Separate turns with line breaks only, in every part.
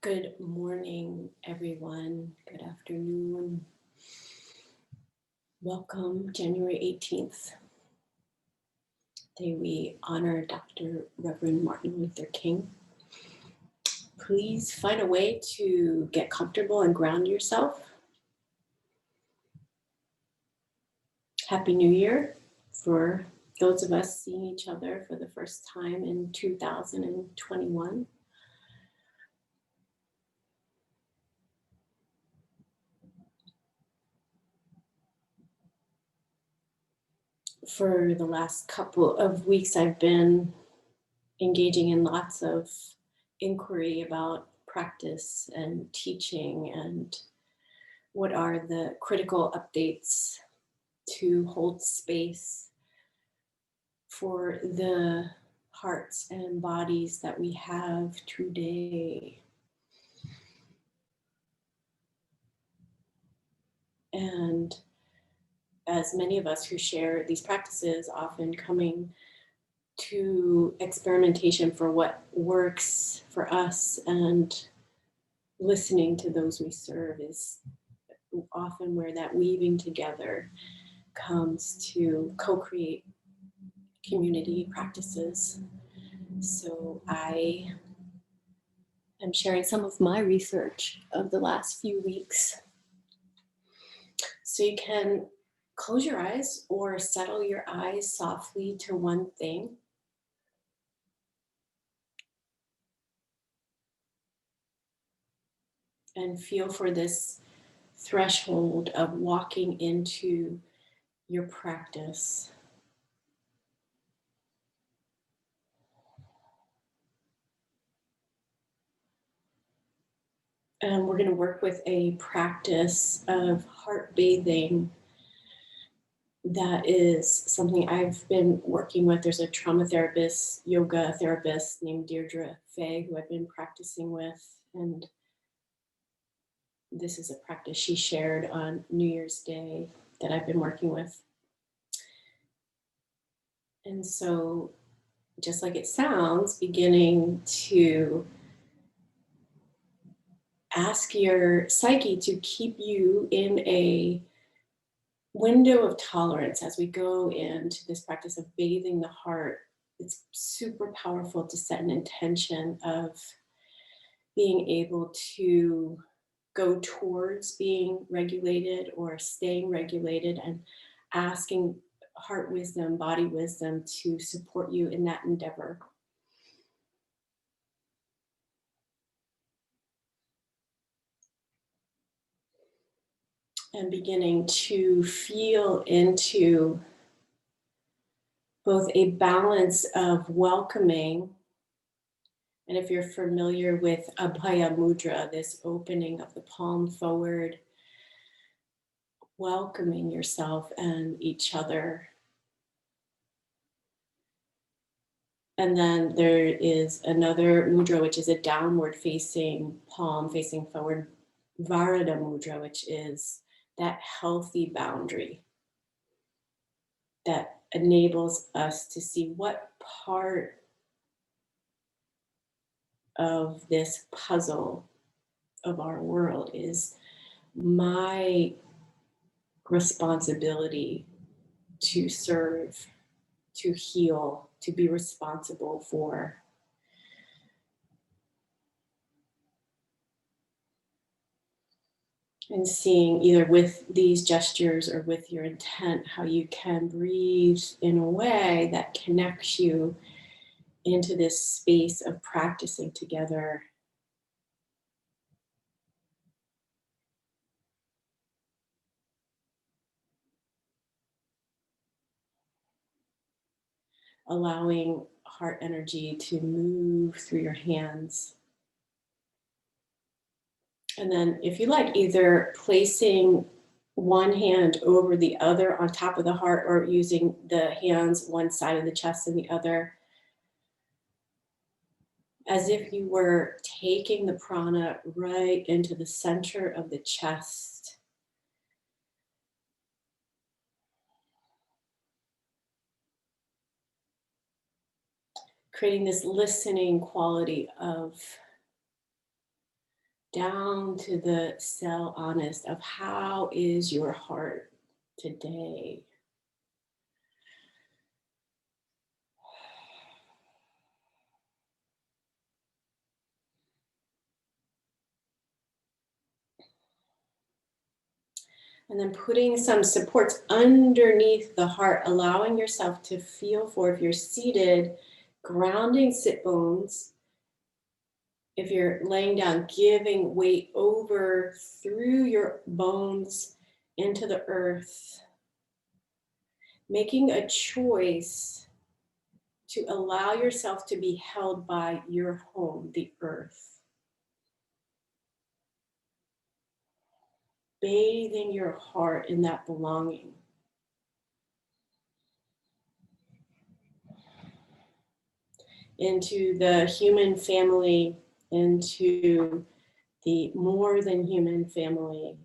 Good morning, everyone. Good afternoon. Welcome, January 18th, day we honor Dr. Reverend Martin Luther King. Please find a way to get comfortable and ground yourself. Happy New Year for those of us seeing each other for the first time in 2021. For the last couple of weeks, I've been engaging in lots of inquiry about practice and teaching and what are the critical updates to hold space for the hearts and bodies that we have today. And as many of us who share these practices, often coming to experimentation for what works for us and listening to those we serve is often where that weaving together comes to co-create community practices. So I am sharing some of my research of the last few weeks. So you can close your eyes or settle your eyes softly to one thing. And feel for this threshold of walking into your practice. And we're going to work with a practice of heart bathing that is something I've been working with. There's a trauma therapist, yoga therapist named Deirdre Fay, who I've been practicing with. And this is a practice she shared on New Year's Day that I've been working with. And so, just like it sounds, beginning to ask your psyche to keep you in a window of tolerance as we go into this practice of bathing the heart. It's super powerful to set an intention of being able to go towards being regulated or staying regulated, and asking heart wisdom, body wisdom to support you in that endeavor. And beginning to feel into both a balance of welcoming, and if you're familiar with Abhaya Mudra, this opening of the palm forward, welcoming yourself and each other. And then there is another mudra, which is a downward facing palm facing forward, Varada Mudra, which is that healthy boundary that enables us to see what part of this puzzle of our world is my responsibility to serve, to heal, to be responsible for. And seeing either with these gestures or with your intent how you can breathe in a way that connects you into this space of practicing together. Allowing heart energy to move through your hands. And then, if you like, either placing one hand over the other on top of the heart, or using the hands one side of the chest and the other, as if you were taking the prana right into the center of the chest. Creating this listening quality of down to the cell honest of how is your heart today. And then putting some supports underneath the heart, allowing yourself to feel for, if you're seated, grounding sit bones. If you're laying down, giving weight over through your bones into the earth, making a choice to allow yourself to be held by your home, the earth. Bathing your heart in that belonging. Into the human family, into the more than human family.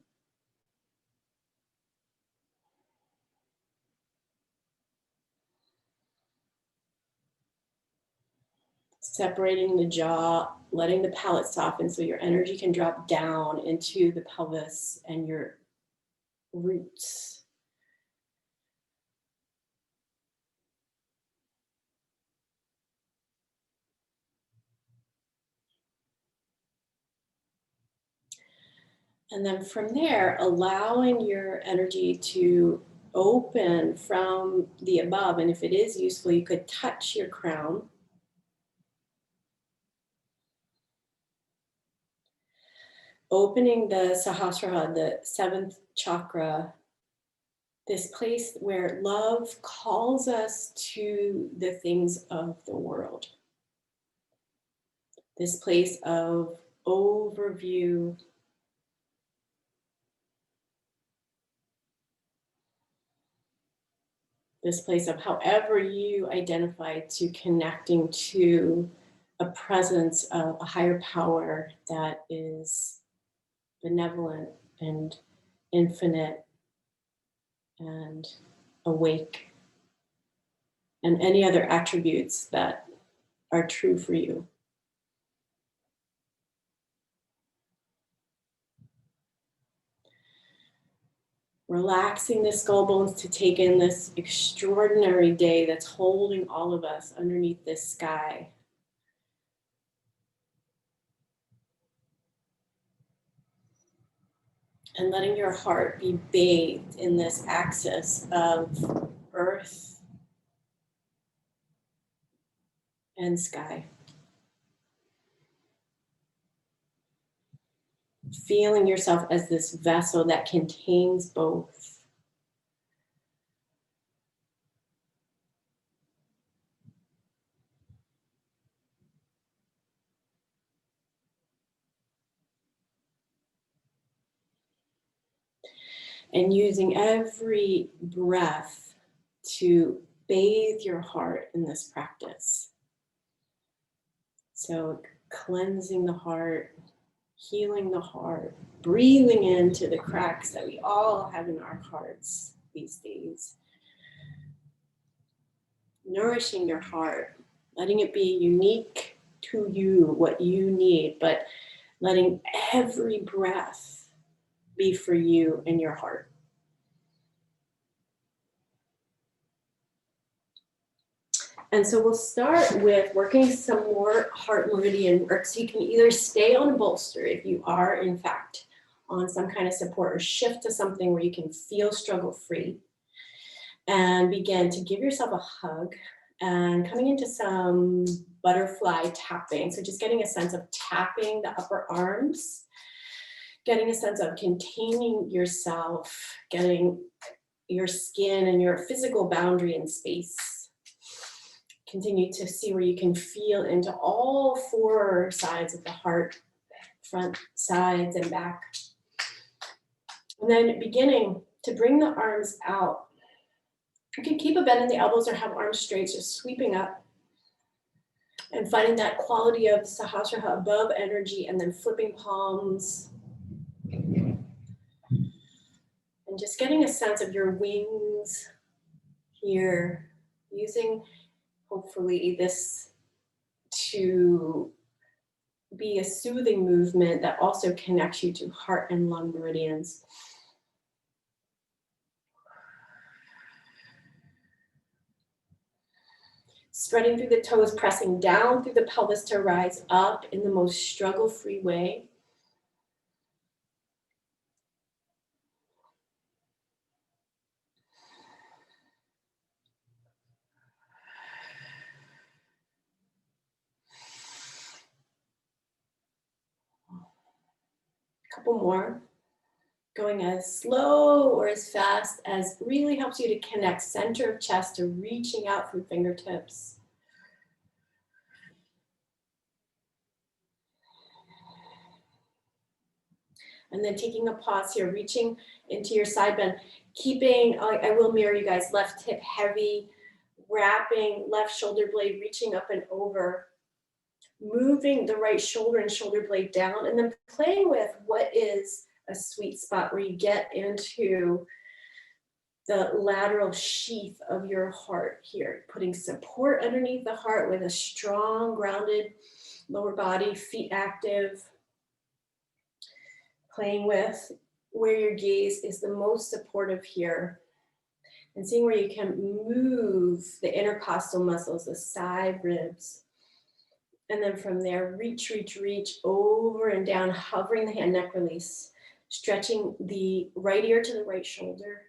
Separating the jaw, letting the palate soften so your energy can drop down into the pelvis and your roots. And then from there, allowing your energy to open from the above. And if it is useful, you could touch your crown. Opening the Sahasrara, the seventh chakra, this place where love calls us to the things of the world. This place of overview, this place of however you identify to connecting to a presence of a higher power that is benevolent and infinite and awake, and any other attributes that are true for you. Relaxing the skull bones to take in this extraordinary day that's holding all of us underneath this sky. And letting your heart be bathed in this axis of earth and sky. Feeling yourself as this vessel that contains both. And using every breath to bathe your heart in this practice. So cleansing the heart, healing the heart, breathing into the cracks that we all have in our hearts these days. Nourishing your heart, letting it be unique to you, what you need, but letting every breath be for you and your heart. And so we'll start with working some more heart meridian work. So you can either stay on a bolster if you are, in fact, on some kind of support, or shift to something where you can feel struggle free. And begin to give yourself a hug and coming into some butterfly tapping. So just getting a sense of tapping the upper arms, getting a sense of containing yourself, getting your skin and your physical boundary in space. Continue to see where you can feel into all four sides of the heart, front, sides, and back. And then beginning to bring the arms out. You can keep a bend in the elbows or have arms straight, just sweeping up and finding that quality of Sahasrara above energy, and then flipping palms. And just getting a sense of your wings here, using hopefully this to be a soothing movement that also connects you to heart and lung meridians. Spreading through the toes, pressing down through the pelvis to rise up in the most struggle-free way. Couple more. Going as slow or as fast as really helps you to connect center of chest to reaching out through fingertips. And then taking a pause here, reaching into your side bend, keeping, I will mirror you guys, left hip heavy, wrapping left shoulder blade, reaching up and over, moving the right shoulder and shoulder blade down, and then playing with what is a sweet spot where you get into the lateral sheath of your heart here, putting support underneath the heart with a strong, grounded lower body, feet active, playing with where your gaze is the most supportive here, and seeing where you can move the intercostal muscles, the side ribs. And then from there, reach, reach, reach over and down, hovering the hand, neck release, stretching the right ear to the right shoulder.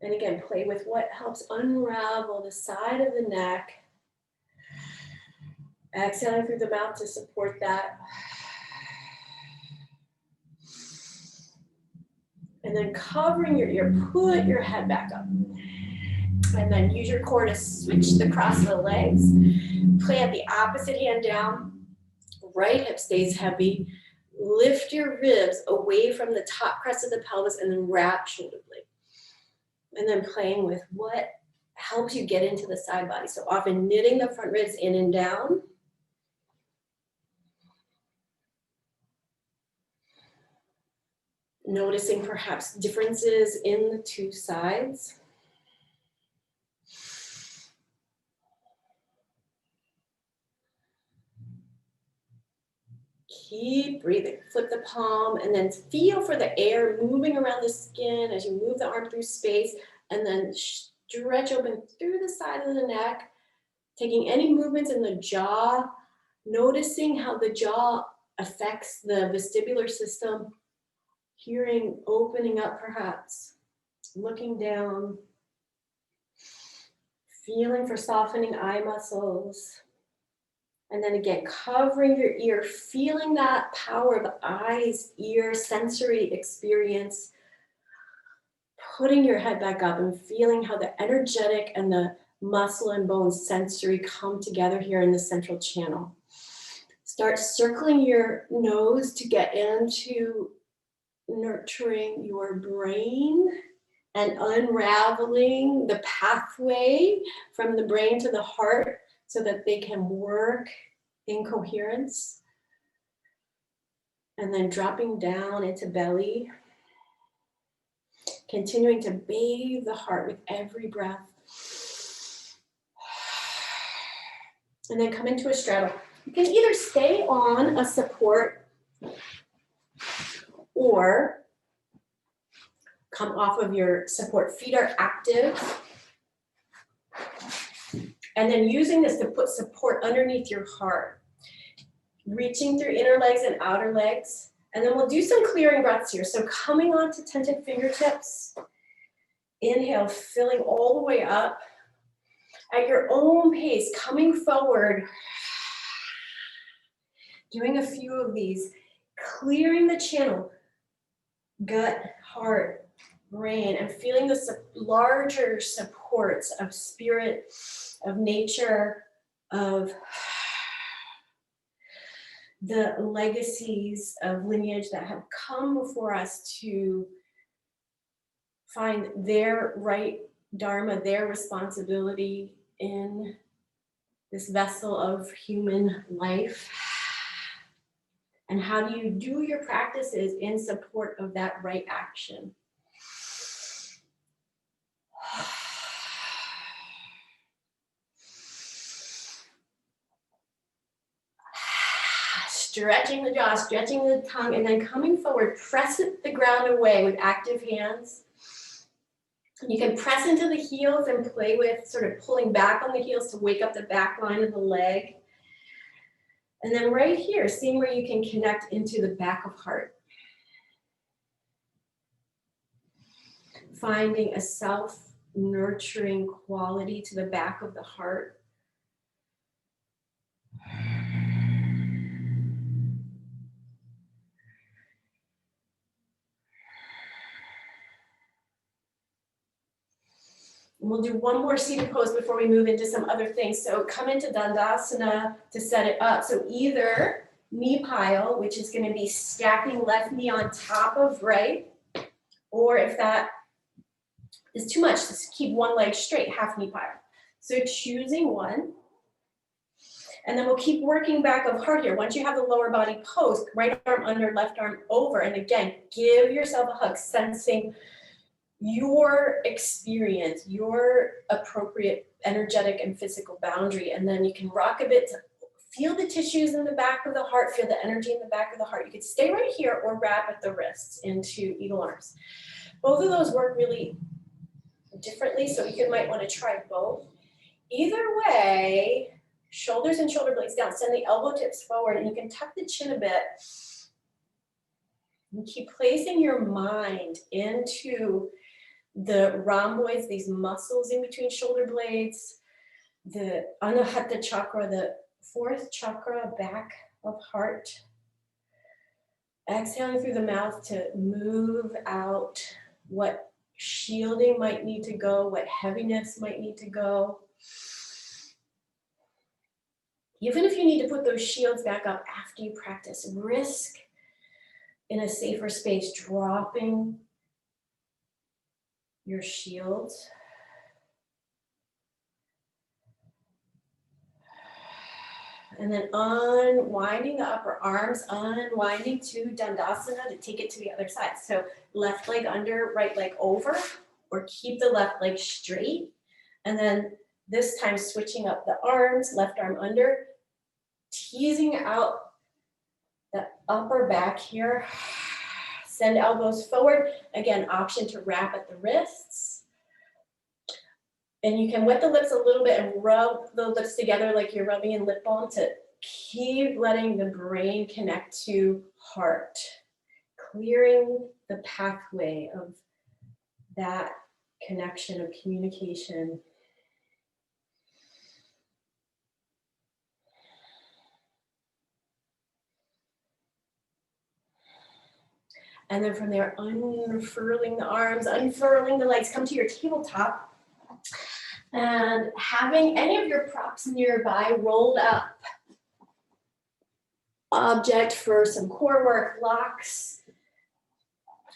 And again, play with what helps unravel the side of the neck. Exhaling through the mouth to support that. And then covering your ear, put your head back up. And then use your core to switch the cross of the legs. Plant the opposite hand down. Right hip stays heavy. Lift your ribs away from the top crest of the pelvis and then wrap shoulder blade. And then playing with what helps you get into the side body. So often knitting the front ribs in and down. Noticing perhaps differences in the two sides. Keep breathing. Flip the palm and then feel for the air moving around the skin as you move the arm through space, and then stretch open through the side of the neck, taking any movements in the jaw, noticing how the jaw affects the vestibular system, hearing opening up perhaps, looking down, feeling for softening eye muscles. And then again, covering your ear, feeling that power of eyes, ear, sensory experience, putting your head back up and feeling how the energetic and the muscle and bone sensory come together here in the central channel. Start circling your nose to get into nurturing your brain and unraveling the pathway from the brain to the heart, so that they can work in coherence. And then dropping down into belly, continuing to bathe the heart with every breath. And then come into a straddle. You can either stay on a support or come off of your support. Feet are active. And then using this to put support underneath your heart. Reaching through inner legs and outer legs. And then we'll do some clearing breaths here. So coming onto tented fingertips. Inhale, filling all the way up. At your own pace, coming forward. Doing a few of these. Clearing the channel. Gut, heart, brain, and feeling the larger supports of spirit, of nature, of the legacies of lineage that have come before us to find their right dharma, their responsibility in this vessel of human life. And how do you do your practices in support of that right action? stretching the jaw, stretching the tongue, and then coming forward, press the ground away with active hands. You can press into the heels and play with sort of pulling back on the heels to wake up the back line of the leg. And then right here, seeing where you can connect into the back of heart. Finding a self-nurturing quality to the back of the heart. And we'll do one more seated pose before we move into some other things. So come into Dandasana to set it up. So either knee pile, which is going to be stacking left knee on top of right, or if that is too much, just keep one leg straight, half knee pile. So choosing one. And then we'll keep working back of heart here. Once you have the lower body post, right arm under, left arm over. And again, give yourself a hug, sensing your experience, your appropriate energetic and physical boundary. And then you can rock a bit to feel the tissues in the back of the heart, feel the energy in the back of the heart. You could stay right here or wrap at the wrists into eagle arms. Both of those work really differently, so you might want to try both. Either way, shoulders and shoulder blades down. Send the elbow tips forward, and you can tuck the chin a bit. And keep placing your mind into the rhomboids, these muscles in between shoulder blades, the Anahata chakra, the fourth chakra, back of heart. Exhaling through the mouth to move out what shielding might need to go, what heaviness might need to go. Even if you need to put those shields back up after you practice, risk in a safer space dropping your shields. And then unwinding the upper arms, unwinding to Dandasana to take it to the other side. So left leg under, right leg over, or keep the left leg straight. And then this time switching up the arms, left arm under, teasing out the upper back here. Send elbows forward. Again, option to wrap at the wrists. And you can wet the lips a little bit and rub the lips together like you're rubbing in lip balm to keep letting the brain connect to heart, clearing the pathway of that connection of communication. And then from there, unfurling the arms, unfurling the legs, come to your tabletop. And having any of your props nearby rolled up. Object for some core work, blocks.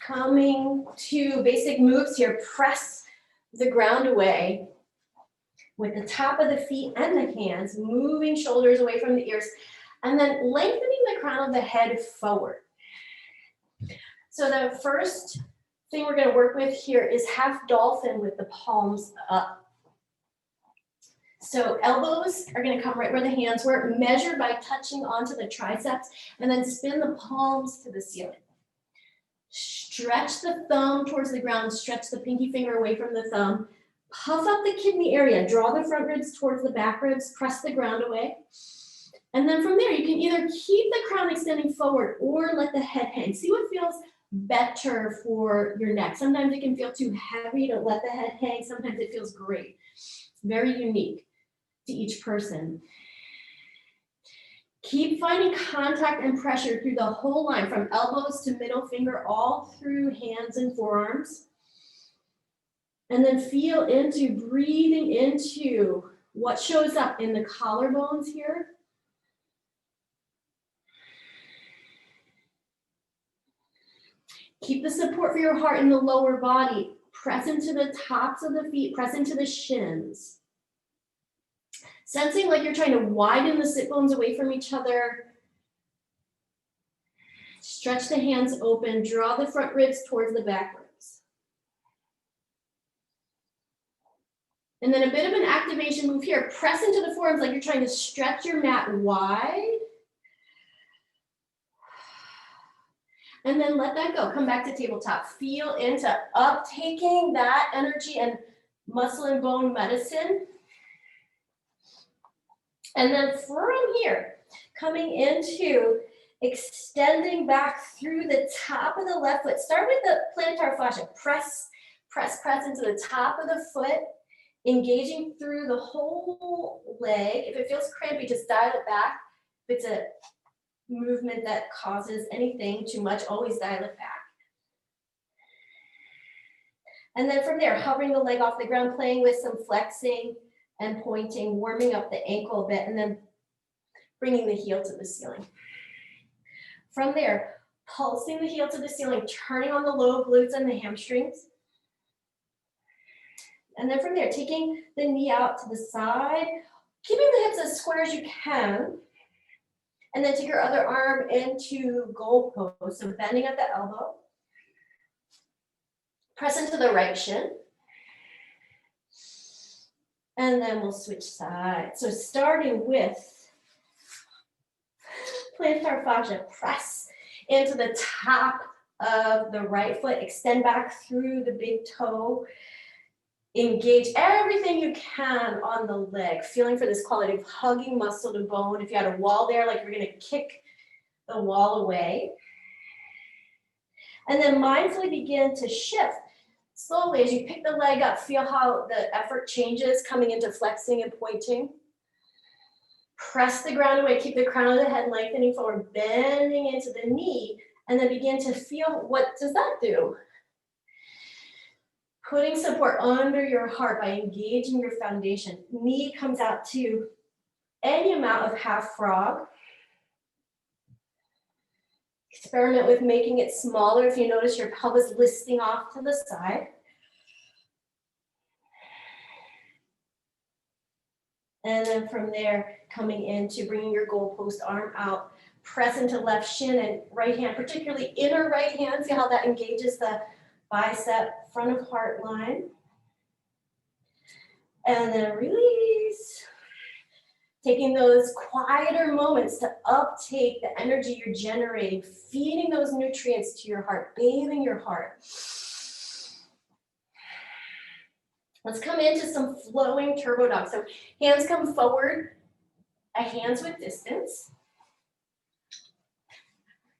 Coming to basic moves here, press the ground away with the top of the feet and the hands, moving shoulders away from the ears, and then lengthening the crown of the head forward. So the first thing we're going to work with here is half dolphin with the palms up. So elbows are going to come right where the hands were, measure by touching onto the triceps, and then spin the palms to the ceiling. Stretch the thumb towards the ground, stretch the pinky finger away from the thumb, puff up the kidney area, draw the front ribs towards the back ribs, press the ground away. And then from there, you can either keep the crown extending forward or let the head hang. See what feels better for your neck. Sometimes it can feel too heavy to let the head hang. Sometimes it feels great. It's very unique to each person. Keep finding contact and pressure through the whole line, from elbows to middle finger, all through hands and forearms. And then feel into breathing into what shows up in the collarbones here. Keep the support for your heart in the lower body. Press into the tops of the feet, press into the shins. Sensing like you're trying to widen the sit bones away from each other. Stretch the hands open, draw the front ribs towards the back ribs. And then a bit of an activation move here. Press into the forearms like you're trying to stretch your mat wide.
And then let that go. Come back to tabletop. Feel into uptaking that energy and muscle and bone medicine. And then from here, coming into extending back through the top of the left foot. Start with the plantar fascia. Press, press, press into the top of the foot, engaging through the whole leg. If it feels crampy, just dial it back. If it's a movement that causes anything too much, always dial it back. And then from there, hovering the leg off the ground, playing with some flexing and pointing, warming up the ankle a bit, and then bringing the heel to the ceiling. From there, pulsing the heel to the ceiling, turning on the low glutes and the hamstrings. And then from there, taking the knee out to the side, keeping the hips as square as you can. And then take your other arm into goal pose, so bending at the elbow. Press into the right shin. And then we'll switch sides. So starting with plantar fascia, press into the top of the right foot, extend back through the big toe, engage everything you can on the leg, feeling for this quality of hugging muscle to bone. If you had a wall there, like you're gonna kick the wall away. And then mindfully begin to shift. Slowly, as you pick the leg up, feel how the effort changes, coming into flexing and pointing. Press the ground away, keep the crown of the head lengthening forward, bending into the knee, and then begin to feel, what does that do? Putting support under your heart by engaging your foundation. Knee comes out to any amount of half frog. Experiment with making it smaller if you notice your pelvis listing off to the side. And then from there, coming into bringing your goalpost arm out, press into left shin and right hand, particularly inner right hand. See how that engages the bicep, front of heart line. And then release. Taking those quieter moments to uptake the energy you're generating, feeding those nutrients to your heart, bathing your heart. Let's come into some flowing turbo dog. So hands come forward, a hands width distance.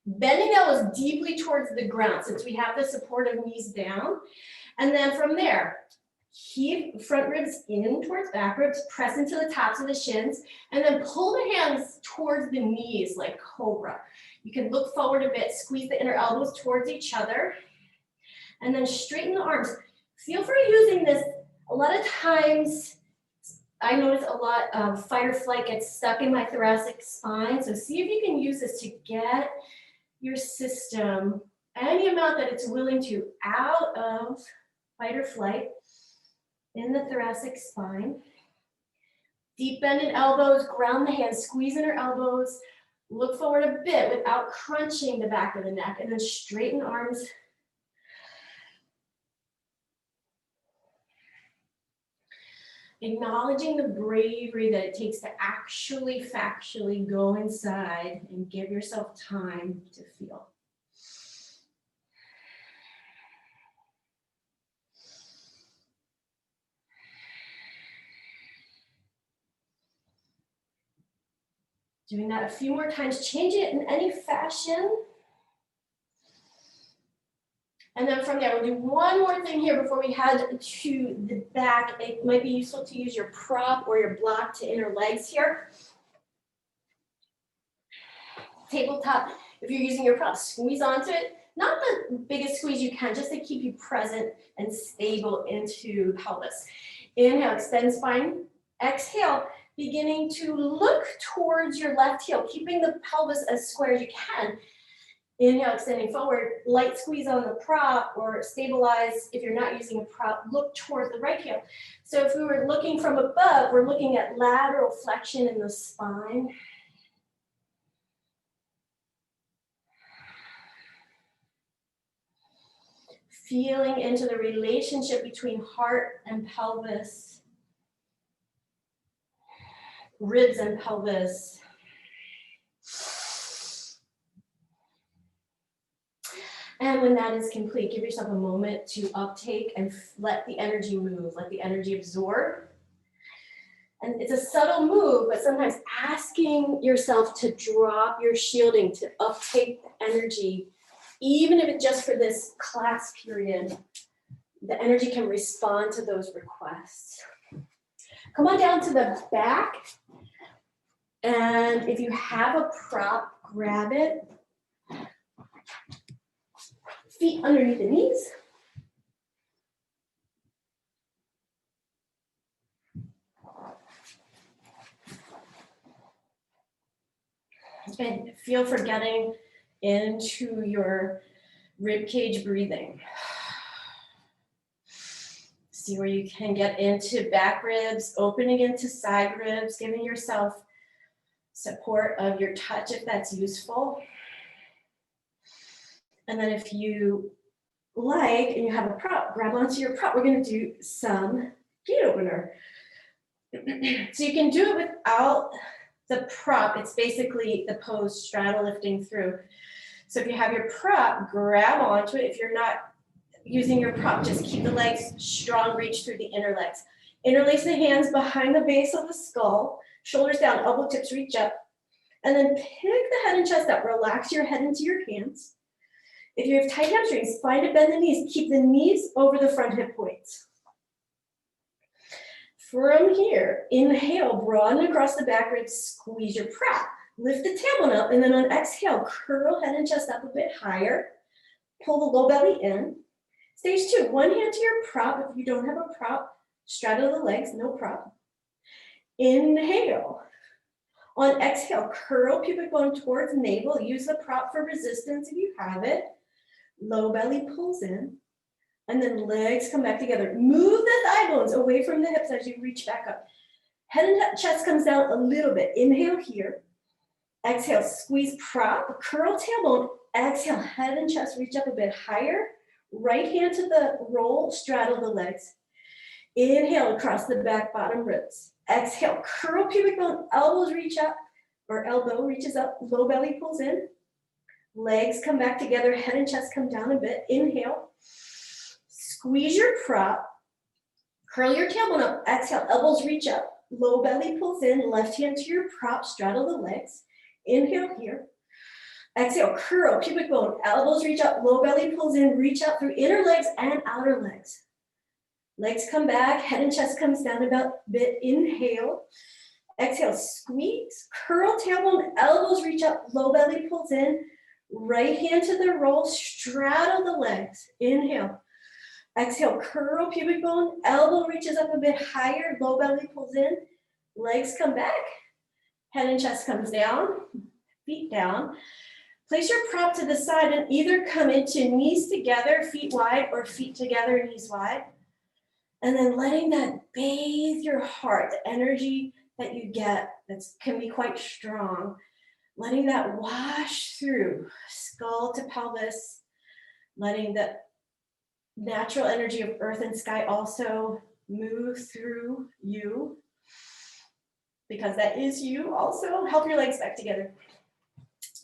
Bending elbows deeply towards the ground since we have the support of knees down. And then from there, heave front ribs in towards back ribs, press into the tops of the shins, and then pull the hands towards the knees like cobra. You can look forward a bit, squeeze the inner elbows towards each other, and then straighten the arms. Feel free using this. A lot of times, I notice a lot of fight or flight gets stuck in my thoracic spine, so see if you can use this to get your system any amount that it's willing to out of fight or flight in the thoracic spine. Deep bend in elbows, ground the hands, squeeze inner elbows, look forward a bit without crunching the back of the neck, and then straighten arms. Acknowledging the bravery that it takes to actually factually go inside and give yourself time to feel. Doing that a few more times, change it in any fashion. And then from there, we'll do one more thing here before we head to the back. It might be useful to use your prop or your block to inner legs here. Tabletop, if you're using your prop, squeeze onto it. Not the biggest squeeze you can, just to keep you present and stable into pelvis. Inhale, extend spine. Exhale, beginning to look towards your left heel, keeping the pelvis as square as you can. Inhale, extending forward, light squeeze on the prop, or stabilize if you're not using a prop, look towards the right heel. So if we were looking from above, we're looking at lateral flexion in the spine. Feeling into the relationship between heart and pelvis, ribs and pelvis. then when that is complete, give yourself a moment to uptake and let the energy move, let the energy absorb. And it's a subtle move, but sometimes asking yourself to drop your shielding, to uptake the energy, even if it's just for this class period, the energy can respond to those requests. Come on down to the back. And if you have a prop, grab it. Feet underneath the knees. And feel for getting into your rib cage breathing. See where you can get into back ribs, opening into side ribs, giving yourself support of your touch if that's useful. And then if you like and you have a prop, grab onto your prop. We're going to do some gate opener. So you can do it without the prop. It's basically the pose straddle lifting through. So if you have your prop, grab onto it. If you're not using your prop, just keep the legs strong, reach through the inner legs. Interlace the hands behind the base of the skull, shoulders down, elbow tips reach up, and then pick the head and chest up. Relax your head into your hands. If you have tight hamstrings, find a bend the knees. Keep the knees over the front hip points. From here, inhale, broaden across the back ribs, squeeze your prop. Lift the tailbone up, and then on exhale, curl head and chest up a bit higher. Pull the low belly in. Stage 2, one hand to your prop. If you don't have a prop, straddle the legs, no prop. Inhale. On exhale, curl pubic bone towards navel. Use the prop for resistance if you have it. Low belly pulls in. And then legs come back together. Move the thigh bones away from the hips as you reach back up. Head and chest comes down a little bit. Inhale here. Exhale, squeeze prop, curl tailbone. Exhale, head and chest reach up a bit higher. Right hand to the roll, straddle the legs. Inhale across the back bottom ribs. Exhale, curl pubic bone, elbows reach up, or elbow reaches up, low belly pulls in. Legs come back together, head and chest come down a bit. Inhale. Squeeze your prop, curl your tailbone up, exhale, elbows reach up, low belly pulls in, left hand to your prop, straddle the legs, inhale here, exhale, curl, pubic bone, elbows reach up, low belly pulls in, reach out through inner legs and outer legs. Legs come back, head and chest comes down about a bit, inhale, exhale, squeeze, curl, tailbone, elbows reach up, low belly pulls in, right hand to the roll, straddle the legs, inhale. Exhale, curl pubic bone, elbow reaches up a bit higher, low belly pulls in, legs come back, head and chest comes down, feet down. Place your prop to the side and either come into knees together, feet wide, or feet together, knees wide. And then letting that bathe your heart, the energy that you get that can be quite strong, letting that wash through skull to pelvis, letting the natural energy of earth and sky also move through you, because that is you also. Help your legs back together.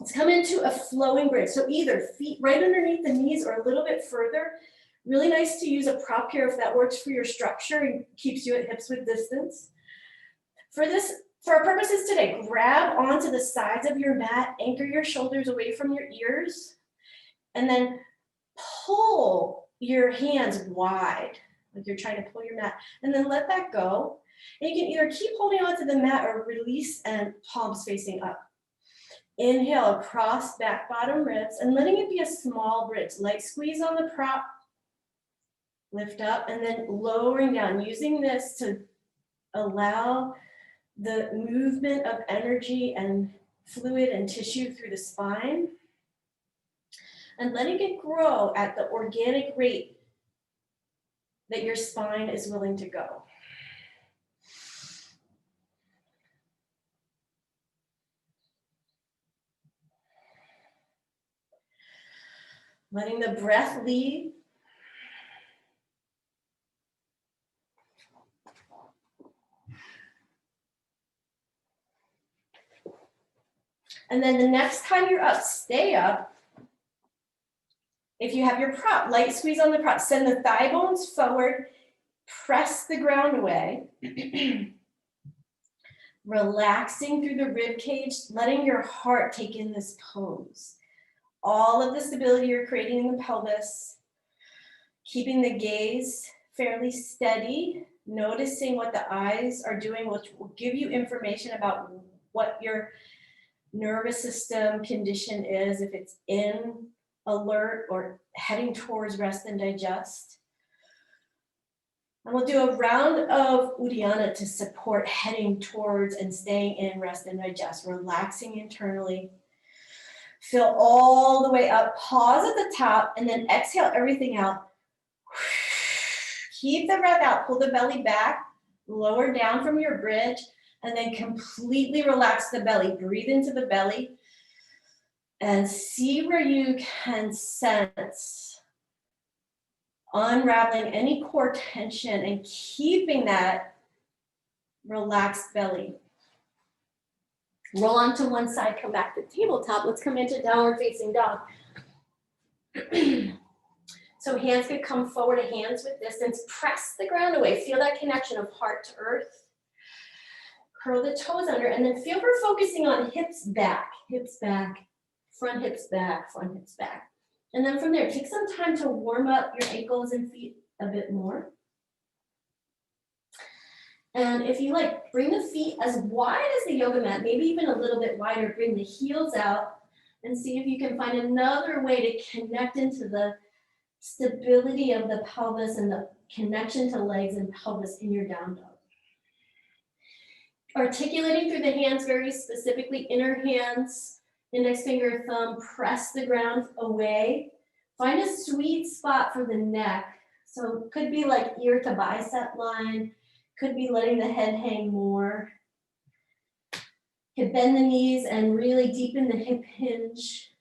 Let's come into a flowing bridge. So either feet right underneath the knees or a little bit further. Really nice to use a prop here if that works for your structure and keeps you at hips width distance. For our purposes today, grab onto the sides of your mat, anchor your shoulders away from your ears, and then pull your hands wide, like you're trying to pull your mat, and then let that go. And you can either keep holding onto the mat or release and palms facing up. Inhale across back bottom ribs and letting it be a small bridge, light squeeze on the prop, lift up, and then lowering down, using this to allow the movement of energy and fluid and tissue through the spine, and letting it grow at the organic rate that your spine is willing to go. Letting the breath lead. And then the next time you're up, stay up. If you have your prop, light squeeze on the prop, send the thigh bones forward, press the ground away. Relaxing through the rib cage, letting your heart take in this pose. All of the stability you're creating in the pelvis, keeping the gaze fairly steady, noticing what the eyes are doing, which will give you information about what your nervous system condition is, if it's in alert or heading towards rest and digest. And we'll do a round of Uddiyana to support heading towards and staying in rest and digest, relaxing internally. Fill all the way up, pause at the top, and then exhale everything out. Keep the breath out, pull the belly back, lower down from your bridge, and then completely relax the belly. Breathe into the belly and see where you can sense unraveling any core tension and keeping that relaxed belly. Roll onto one side, come back to tabletop. Let's come into downward facing dog. So hands could come forward, hands with distance. Press the ground away. Feel that connection of heart to earth. Curl the toes under, and then feel we're focusing on hips back, front hips back, front hips back. And then from there, take some time to warm up your ankles and feet a bit more. And if you like, bring the feet as wide as the yoga mat, maybe even a little bit wider. Bring the heels out and see if you can find another way to connect into the stability of the pelvis and the connection to legs and pelvis in your down dog. Articulating through the hands very specifically, inner hands, index finger, thumb, press the ground away. Find a sweet spot for the neck. So it could be like ear to bicep line, could be letting the head hang more. Could bend the knees and really deepen the hip hinge.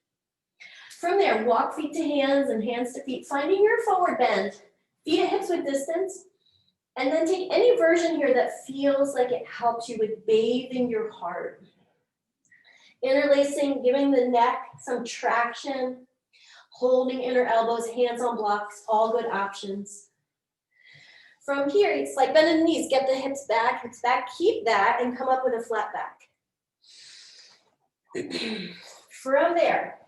From there, walk feet to hands and hands to feet, finding your forward bend. Feet at hips with distance. And then take any version here that feels like it helps you with bathing your heart. Interlacing, giving the neck some traction, holding inner elbows, hands on blocks, all good options. From here, it's like bend the knees, get the hips back, keep that, and come up with a flat back. From there,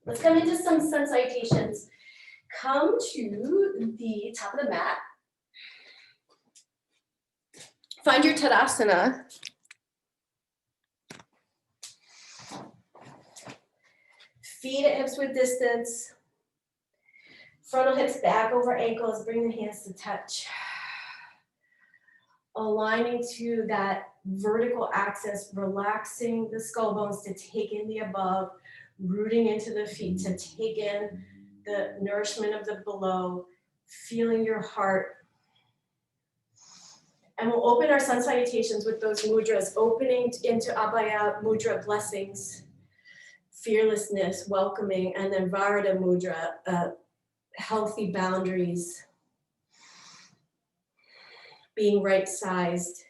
let's come into some sun salutations. Come to the top of the mat. Find your Tadasana. Feet at hips with distance. Frontal hips back over ankles. Bring the hands to touch. Aligning to that vertical axis, relaxing the skull bones to take in the above, rooting into the feet to take in the nourishment of the below, feeling your heart. And we'll open our sun salutations with those mudras, opening into Abhaya Mudra, blessings, fearlessness, welcoming, and then Varada Mudra, healthy boundaries, being right-sized.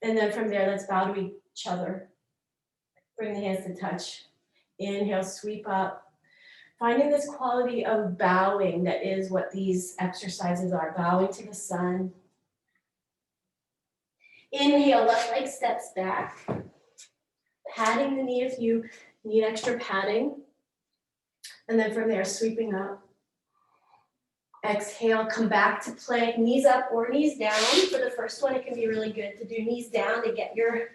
And then from there, let's bow to each other. Bring the hands to touch. Inhale, sweep up. Finding this quality of bowing that is what these exercises are, bowing to the sun. Inhale, left leg steps back. Patting the knee if you need extra padding. And then from there, sweeping up. Exhale, come back to plank, knees up or knees down. For the first one, it can be really good to do knees down to get your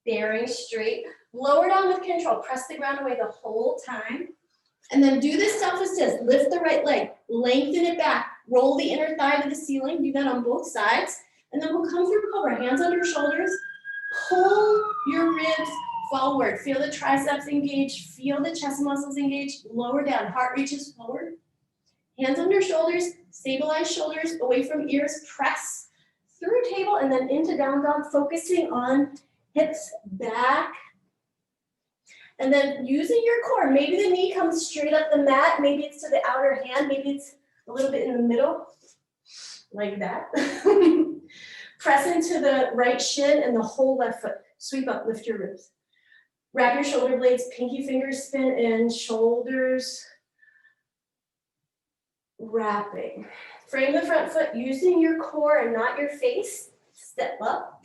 bearings straight. Lower down with control, press the ground away the whole time. And then do this self-assist, lift the right leg, lengthen it back, roll the inner thigh to the ceiling, do that on both sides. And then we'll come through cobra, hands under shoulders, pull your ribs forward, feel the triceps engage, feel the chest muscles engage, lower down, heart reaches forward. Hands under shoulders, stabilize shoulders, away from ears, press through table and then into down dog, focusing on hips back. And then using your core, maybe the knee comes straight up the mat, maybe it's to the outer hand, maybe it's a little bit in the middle, like that. Press into the right shin and the whole left foot. Sweep up, lift your ribs. Wrap your shoulder blades, pinky fingers spin in, shoulders wrapping. Frame the front foot using your core and not your face. Step up,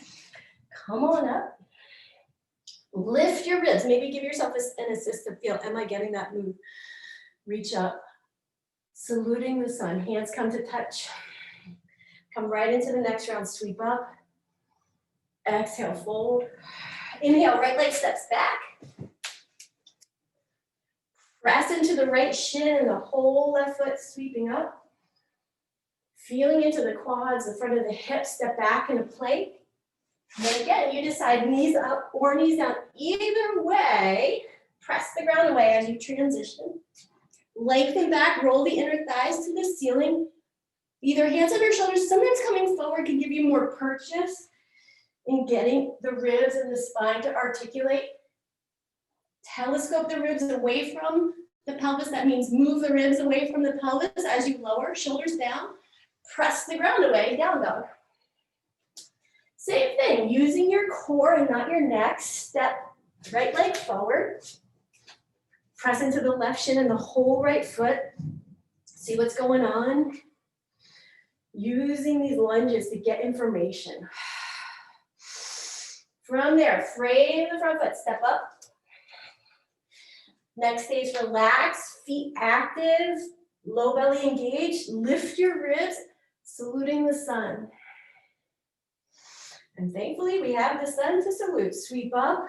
come on up. Lift your ribs, maybe give yourself an assist to feel, am I getting that move? Reach up, saluting the sun, hands come to touch. Come right into the next round, sweep up. Exhale, fold. Inhale, right leg steps back. Press into the right shin and the whole left foot sweeping up. Feeling into the quads, the front of the hips, step back into plank. And then again, you decide knees up or knees down. Either way, press the ground away as you transition. Lengthen back, roll the inner thighs to the ceiling. Either hands under shoulders, sometimes coming forward can give you more purchase in getting the ribs and the spine to articulate. Telescope the ribs away from the pelvis. That means move the ribs away from the pelvis as you lower, shoulders down. Press the ground away, down dog. Same thing, using your core and not your neck. Step right leg forward. Press into the left shin and the whole right foot. See what's going on. Using these lunges to get information. From there, frame the front foot, step up. Next stage, relax, feet active, low belly engaged. Lift your ribs, saluting the sun. And thankfully, we have the sun to salute. Sweep up,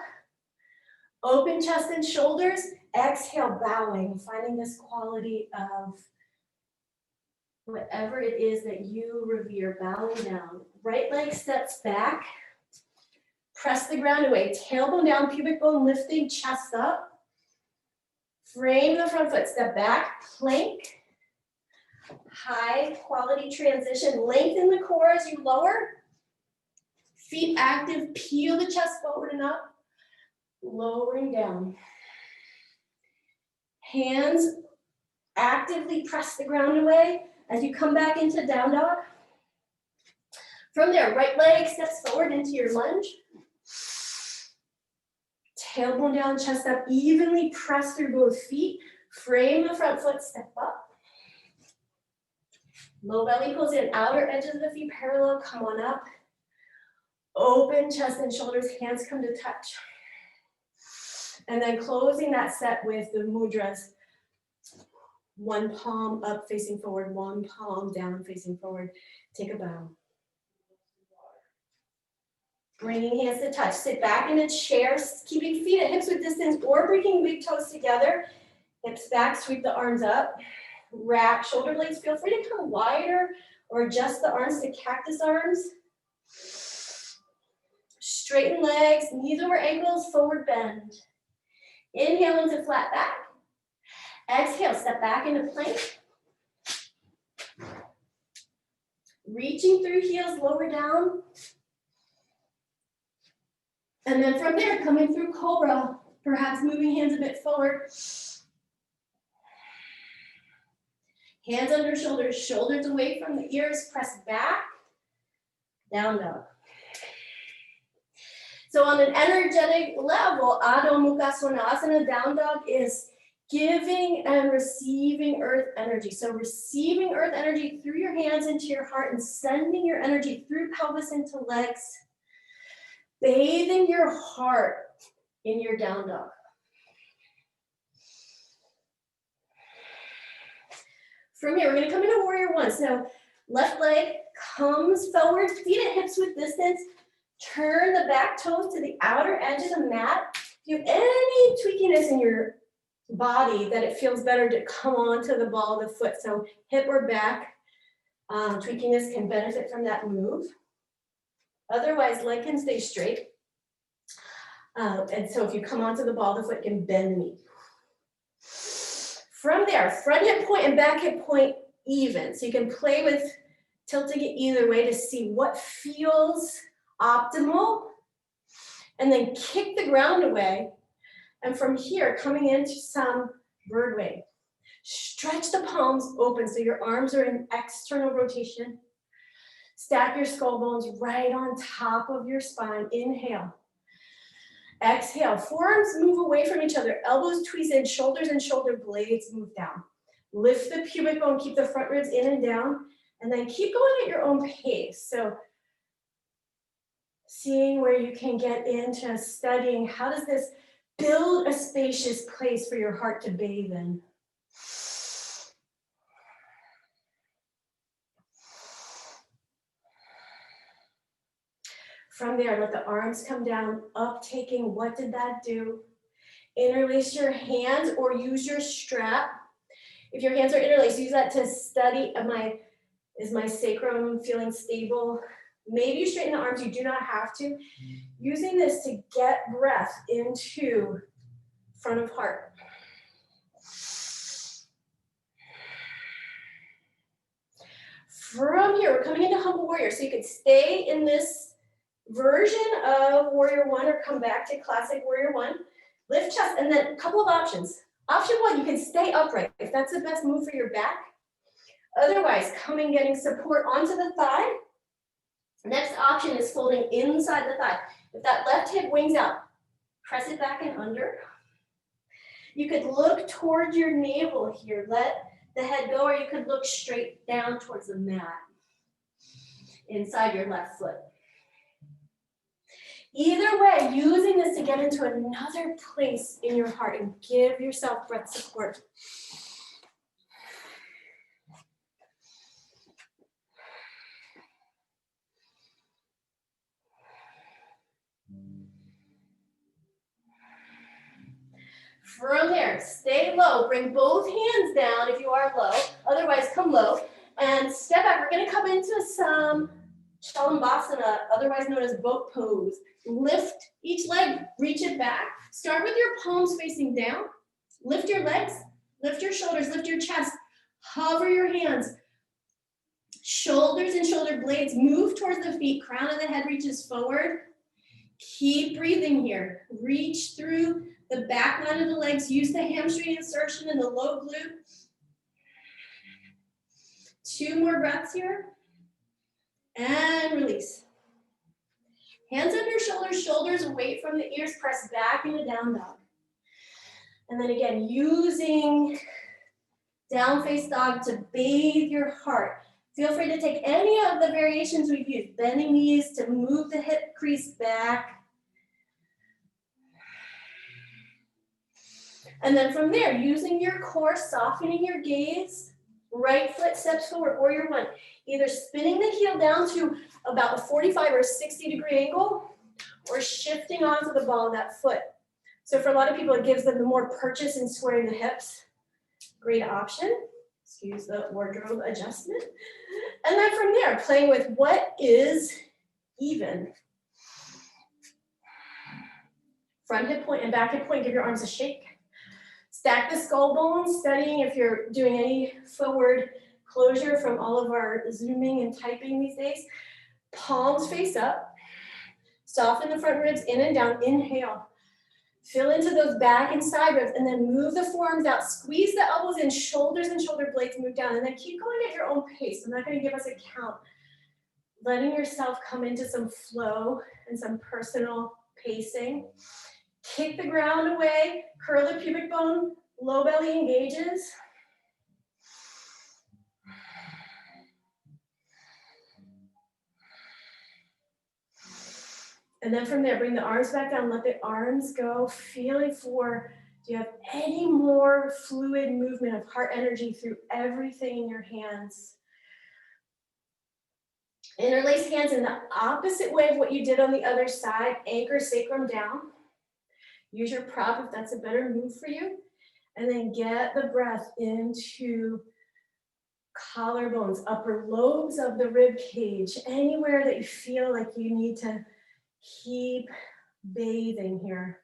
open chest and shoulders. Exhale, bowing, finding this quality of whatever it is that you revere, bowing down. Right leg steps back. Press the ground away. Tailbone down, pubic bone lifting, chest up. Frame the front foot, step back, plank. High quality transition. Lengthen the core as you lower. Feet active, peel the chest forward and up. Lowering down. Hands actively press the ground away as you come back into down dog. From there, right leg steps forward into your lunge. Tailbone down, chest up, evenly press through both feet. Frame the front foot, step up. Low belly pulls in, outer edges of the feet parallel, come on up. Open chest and shoulders, hands come to touch. And then closing that set with the mudras. One palm up facing forward, one palm down facing forward. Take a bow. Bringing hands to touch. Sit back in a chair, keeping feet at hips width distance or bringing big toes together. Hips back, sweep the arms up. Wrap shoulder blades. Feel free to come wider or adjust the arms to cactus arms. Straighten legs, knees over ankles, forward bend. Inhale into flat back. Exhale, step back into plank. Reaching through heels, lower down. And then from there, coming through cobra, perhaps moving hands a bit forward. Hands under shoulders, shoulders away from the ears, press back, down dog. So on an energetic level, Adho Mukha Svanasana, down dog is giving and receiving earth energy. So receiving earth energy through your hands into your heart and sending your energy through pelvis into legs. Bathing your heart in your down dog. From here, we're going to come into warrior one. So left leg comes forward, feet at hips width distance. Turn the back toes to the outer edge of the mat. If you have any tweakiness in your body that it feels better to come onto the ball of the foot, so hip or back tweakiness can benefit from that move. Otherwise, leg can stay straight. And so if you come onto the ball, the foot can bend the knee. From there, front hip point and back hip point even. So you can play with tilting it either way to see what feels optimal. And then kick the ground away. And from here, coming into some bird wave. Stretch the palms open so your arms are in external rotation. Stack your skull bones right on top of your spine. Inhale. Exhale, forearms move away from each other, elbows tweeze in, shoulders and shoulder blades move down. Lift the pubic bone, keep the front ribs in and down, and then keep going at your own pace. So seeing where you can get into studying how does this build a spacious place for your heart to bathe in. From there, let the arms come down, up taking, what did that do? Interlace your hands or use your strap. If your hands are interlaced, use that to study, is my sacrum feeling stable? Maybe you straighten the arms, you do not have to. Using this to get breath into front of heart. From here, we're coming into humble warrior, so you could stay in this version of warrior one or come back to classic warrior one. Lift chest, and then a couple of options. Option one, you can stay upright if that's the best move for your back. Otherwise, coming, getting support onto the thigh. Next option is folding inside the thigh. If that left hip wings out, press it back and under. You could look towards your navel here. Let the head go, or you could look straight down towards the mat inside your left foot. Either way, using this to get into another place in your heart and give yourself breath support. From there, stay low. Bring both hands down if you are low. Otherwise, come low. And step back. We're going to come into some Shalambhasana, otherwise known as boat pose. Lift each leg, reach it back. Start with your palms facing down. Lift your legs, lift your shoulders, lift your chest. Hover your hands. Shoulders and shoulder blades move towards the feet. Crown of the head reaches forward. Keep breathing here. Reach through the back line of the legs. Use the hamstring insertion in the low glute. 2 more breaths here. And release. Hands under shoulders, shoulders away from the ears, press back into down dog. And then again, using down face dog to bathe your heart. Feel free to take any of the variations we've used. Bending knees to move the hip crease back. And then from there, using your core, softening your gaze, right foot steps forward, warrior one. Either spinning the heel down to about a 45 or 60 degree angle, or shifting onto the ball of that foot. So for a lot of people, it gives them the more purchase in squaring the hips. Great option. Excuse the wardrobe adjustment. And then from there, playing with what is even. Front hip point and back hip point, give your arms a shake. Stack the skull bones, studying if you're doing any forward closure from all of our zooming and typing these days. Palms face up. Soften the front ribs in and down. Inhale. Fill into those back and side ribs, and then move the forearms out. Squeeze the elbows in, shoulders and shoulder blades move down, and then keep going at your own pace. I'm not going to give us a count. Letting yourself come into some flow and some personal pacing. Kick the ground away, curl the pubic bone, low belly engages. And then from there, bring the arms back down, let the arms go, feeling for, do you have any more fluid movement of heart energy through everything in your hands? Interlace hands in the opposite way of what you did on the other side. Anchor sacrum down. Use your prop if that's a better move for you. And then get the breath into collarbones, upper lobes of the rib cage, anywhere that you feel like you need to keep bathing here.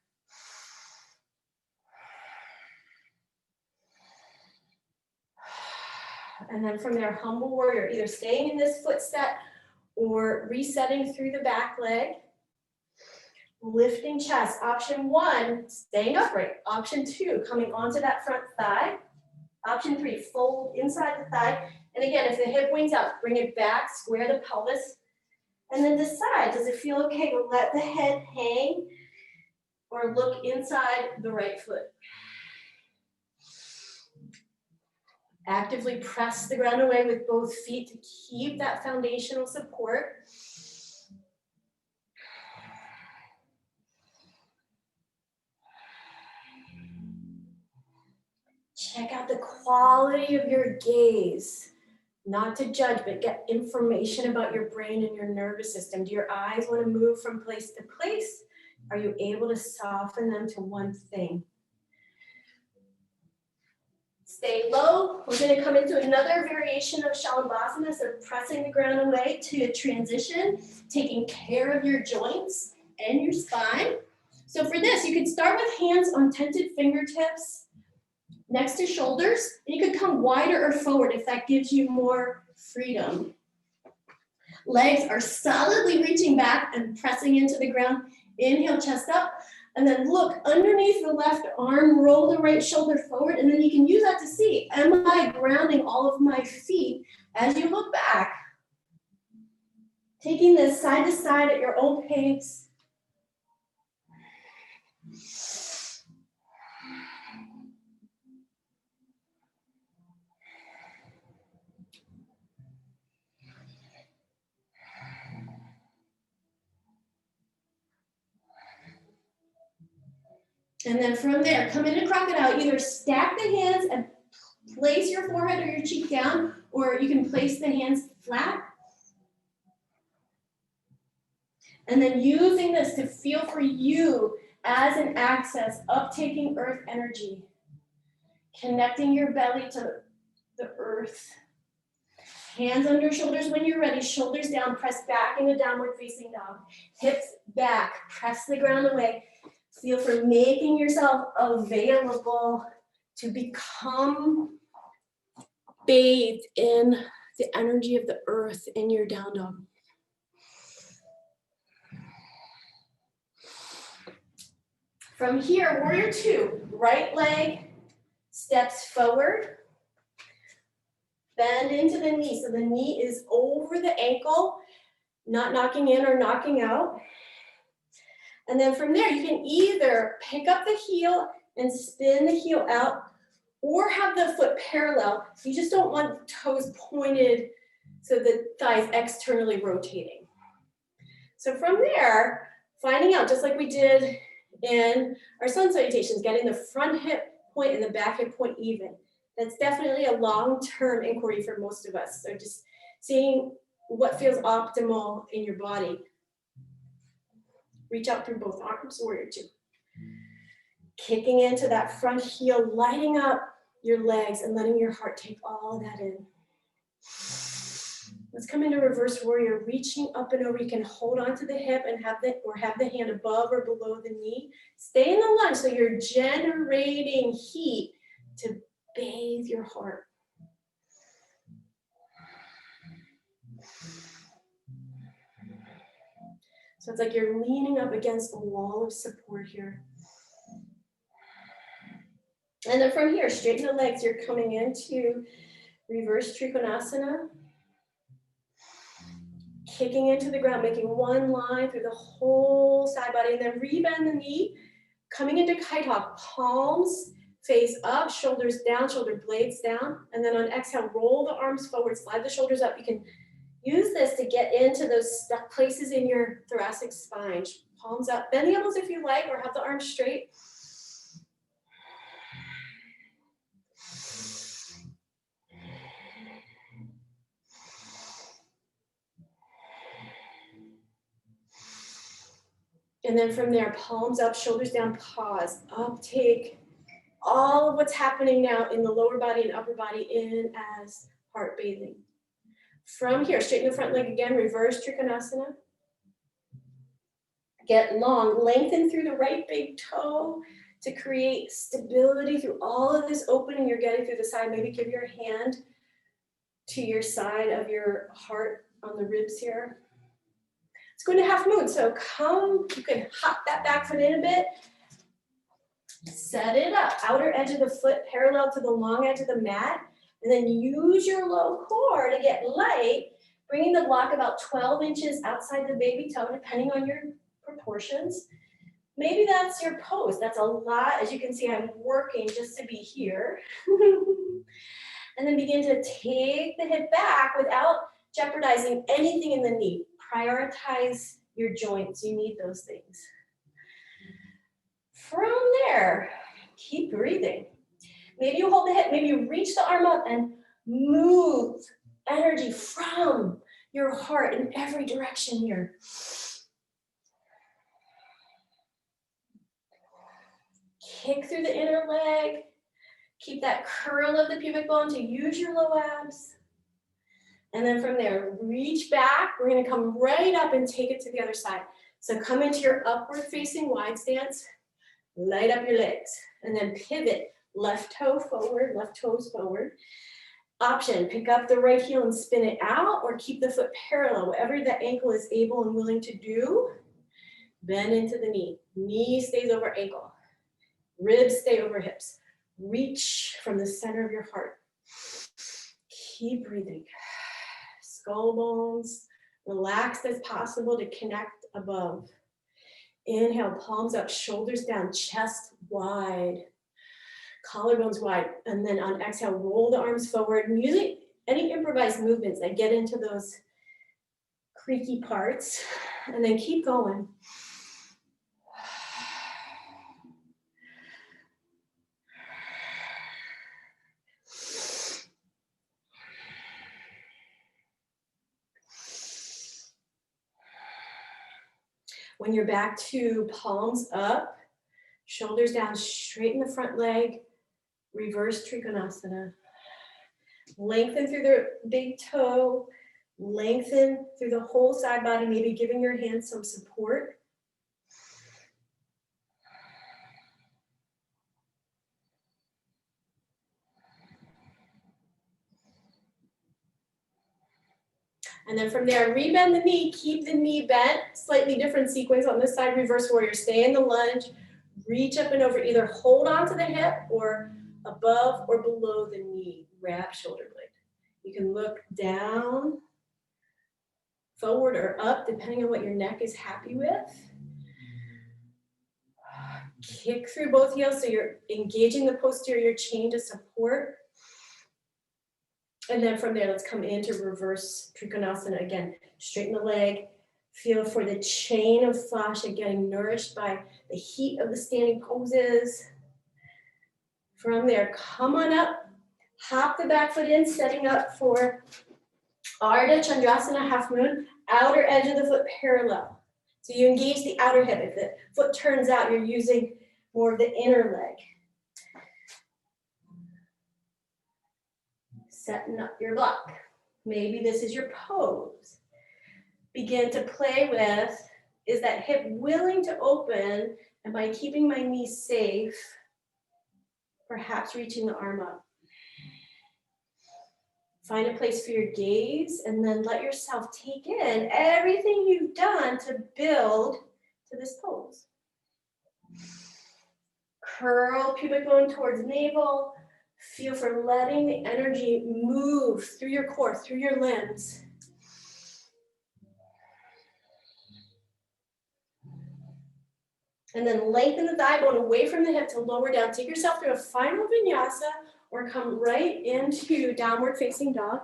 And then from there, humble warrior, either staying in this foot set or resetting through the back leg. Lifting chest. Option 1, staying upright. Option 2, coming onto that front thigh. Option 3, fold inside the thigh. And again, if the hip wings out, bring it back, square the pelvis. And then decide, does it feel okay to let the head hang or look inside the right foot. Actively press the ground away with both feet to keep that foundational support. Check out the quality of your gaze. Not to judge, but get information about your brain and your nervous system. Do your eyes want to move from place to place? Are you able to soften them to one thing? Stay low. We're going to come into another variation of Shalabhasana, so pressing the ground away to a transition, taking care of your joints and your spine. So for this, you could start with hands on tented fingertips next to shoulders, and you could come wider or forward if that gives you more freedom. Legs are solidly reaching back and pressing into the ground. Inhale, chest up. And then look underneath the left arm, roll the right shoulder forward, and then you can use that to see, am I grounding all of my feet as you look back? Taking this side to side at your own pace. And then from there, come into crocodile. Either stack the hands and place your forehead or your cheek down, or you can place the hands flat. And then using this to feel for you as an access, uptaking earth energy, connecting your belly to the earth. Hands under shoulders when you're ready, shoulders down, press back into downward facing dog. Hips back, press the ground away. Feel for making yourself available to become bathed in the energy of the earth in your down dog. From here, warrior two, right leg steps forward, bend into the knee. So the knee is over the ankle, not knocking in or knocking out. And then from there, you can either pick up the heel and spin the heel out, or have the foot parallel. You just don't want the toes pointed so the thighs externally rotating. So from there, finding out, just like we did in our sun salutations, getting the front hip point and the back hip point even. That's definitely a long-term inquiry for most of us. So just seeing what feels optimal in your body. Reach out through both arms, warrior two. Kicking into that front heel, lighting up your legs and letting your heart take all that in. Let's come into reverse warrior, reaching up and over. You can hold on to the hip and have the hand above or below the knee. Stay in the lunge so you're generating heat to bathe your heart. So it's like you're leaning up against the wall of support here. And then from here, straighten the legs. You're coming into reverse Trikonasana. Kicking into the ground, making one line through the whole side body, and then rebend the knee. Coming into kite hop, palms face up, shoulders down, shoulder blades down. And then on exhale, roll the arms forward, slide the shoulders up. You can use this to get into those stuck places in your thoracic spine. Palms up, bend the elbows if you like, or have the arms straight. And then from there, palms up, shoulders down, pause, uptake all of what's happening now in the lower body and upper body in as heart bathing. From here, straighten the front leg again, reverse Trikonasana. Get long, lengthen through the right big toe to create stability through all of this opening you're getting through the side. Maybe give your hand to your side of your heart on the ribs here. Let's go into half moon. So you can hop that back foot in a bit. Set it up, outer edge of the foot parallel to the long edge of the mat. And then use your low core to get light, bringing the block about 12 inches outside the baby toe, depending on your proportions. Maybe that's your pose. That's a lot. As you can see, I'm working just to be here. And then begin to take the hip back without jeopardizing anything in the knee. Prioritize your joints. You need those things. From there, keep breathing. Maybe you hold the hip, maybe you reach the arm up and move energy from your heart in every direction here. Kick through the inner leg. Keep that curl of the pubic bone to use your low abs. And then from there, reach back. We're going to come right up and take it to the other side. So come into your upward facing wide stance. Light up your legs. And then pivot. Left toe forward, left toes forward. Option, pick up the right heel and spin it out, or keep the foot parallel. Whatever the ankle is able and willing to do, bend into the knee. Knee stays over ankle. Ribs stay over hips. Reach from the center of your heart. Keep breathing. Skull bones relaxed as possible to connect above. Inhale, palms up, shoulders down, chest wide, collarbones wide. And then on exhale, roll the arms forward. And using any improvised movements that get into those creaky parts. And then keep going. When you're back to palms up, shoulders down, straighten the front leg, reverse Trikonasana. Lengthen through the big toe, lengthen through the whole side body, maybe giving your hands some support. And then from there, rebend the knee, keep the knee bent, slightly different sequence on this side, reverse warrior. Stay in the lunge, reach up and over, either hold onto the hip or above or below the knee, grab shoulder blade. You can look down, forward or up, depending on what your neck is happy with. Kick through both heels so you're engaging the posterior chain to support. And then from there, let's come into reverse Trikonasana again. Straighten the leg. Feel for the chain of fascia getting nourished by the heat of the standing poses. From there, come on up. Hop the back foot in, setting up for Ardha Chandrasana, half moon. Outer edge of the foot parallel. So you engage the outer hip. If the foot turns out, you're using more of the inner leg. Setting up your block. Maybe this is your pose. Begin to play with, is that hip willing to open? And by keeping my knee safe, perhaps reaching the arm up. Find a place for your gaze and then let yourself take in everything you've done to build to this pose. Curl pubic bone towards navel. Feel for letting the energy move through your core, through your limbs. And then lengthen the thigh bone away from the hip to lower down. Take yourself through a final vinyasa or come right into downward facing dog.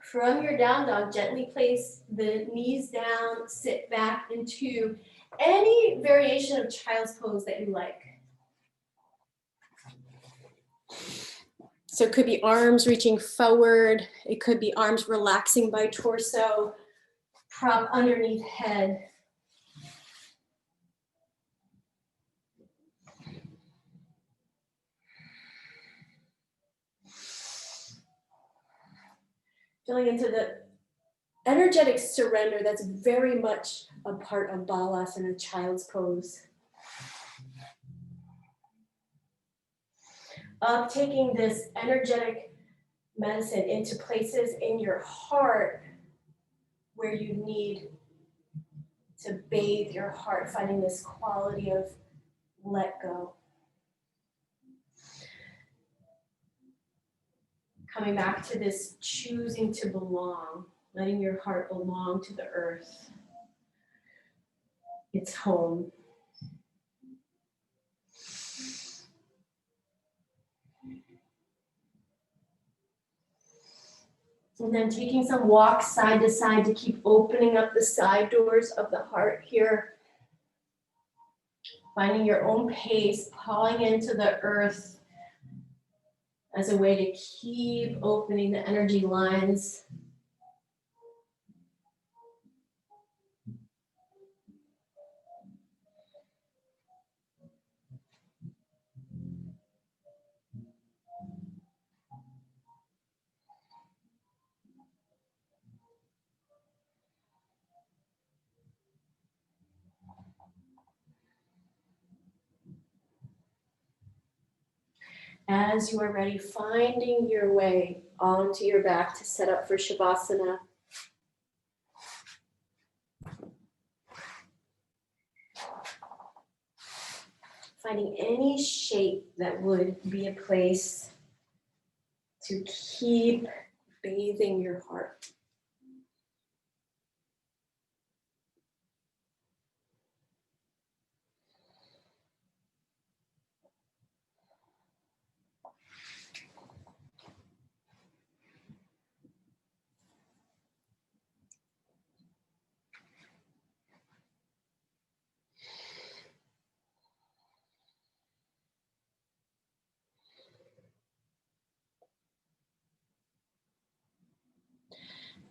From your down dog, gently place the knees down, sit back into any variation of child's pose that you like. So it could be arms reaching forward. It could be arms relaxing by torso, prop underneath head. Feeling into the energetic surrender that's very much a part of balasana, child's pose. Taking this energetic medicine into places in your heart where you need to bathe your heart, finding this quality of let go. Coming back to this choosing to belong, letting your heart belong to the earth. It's home. And then taking some walks side to side to keep opening up the side doors of the heart here. Finding your own pace, pawing into the earth as a way to keep opening the energy lines. As you are ready, finding your way onto your back to set up for Shavasana. Finding any shape that would be a place to keep bathing your heart.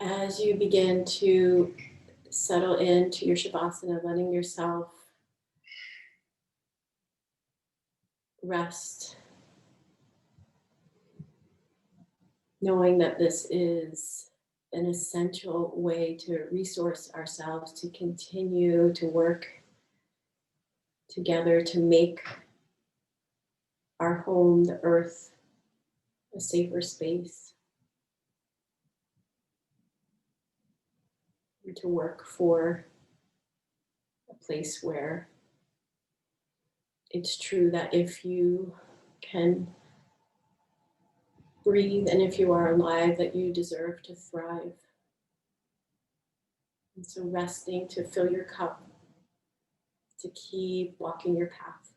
As you begin to settle into your Shavasana, letting yourself rest, knowing that this is an essential way to resource ourselves, to continue to work together to make our home, the earth, a safer space, and to work for a place where it's true that if you can breathe and if you are alive, that you deserve to thrive. And so resting to fill your cup, to keep walking your path.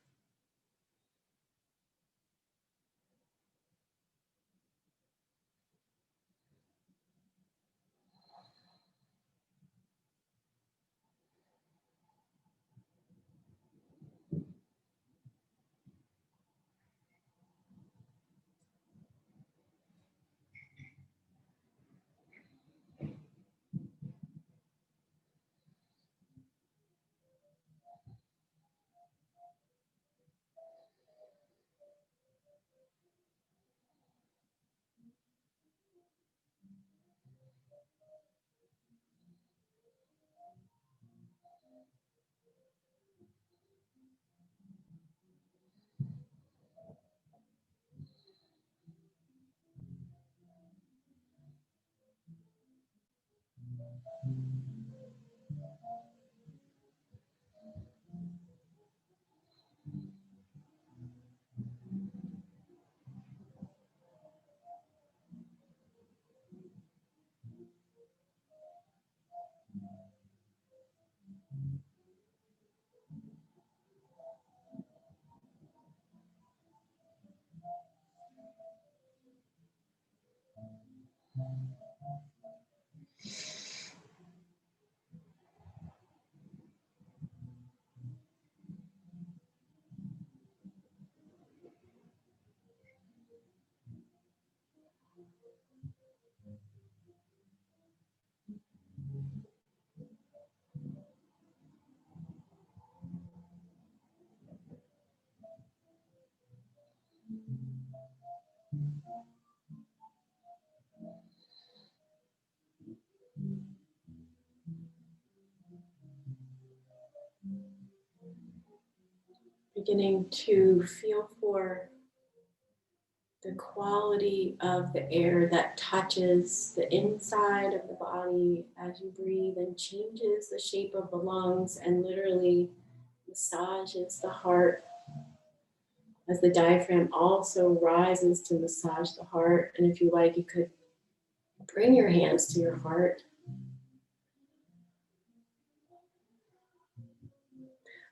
Beginning to feel for the quality of the air that touches the inside of the body as you breathe and changes the shape of the lungs and literally massages the heart.
as the diaphragm also rises to massage the heart. And if you like, you could bring your hands to your heart.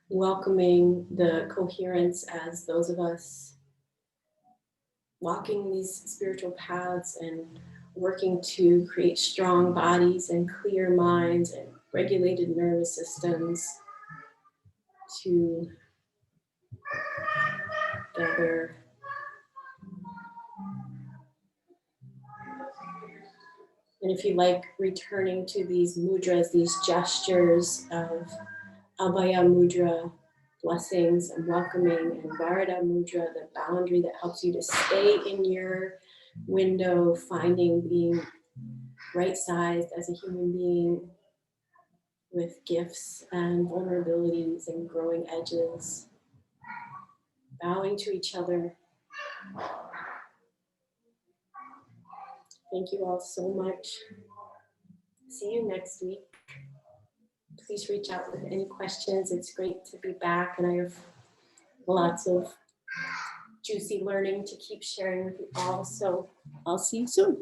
Welcoming the coherence as those of us walking these spiritual paths and working to create strong bodies and clear minds and regulated nervous systems to gather. And if you like, returning to these mudras, these gestures of Abhaya Mudra, blessings and welcoming, and Varada Mudra, the boundary that helps you to stay in your window, finding being right-sized as a human being with gifts and vulnerabilities and growing edges. Bowing to each other. Thank you all so much. See you next week. Please reach out with any questions. It's great to be back, and I have lots of juicy learning to keep sharing with you all. So I'll see you soon.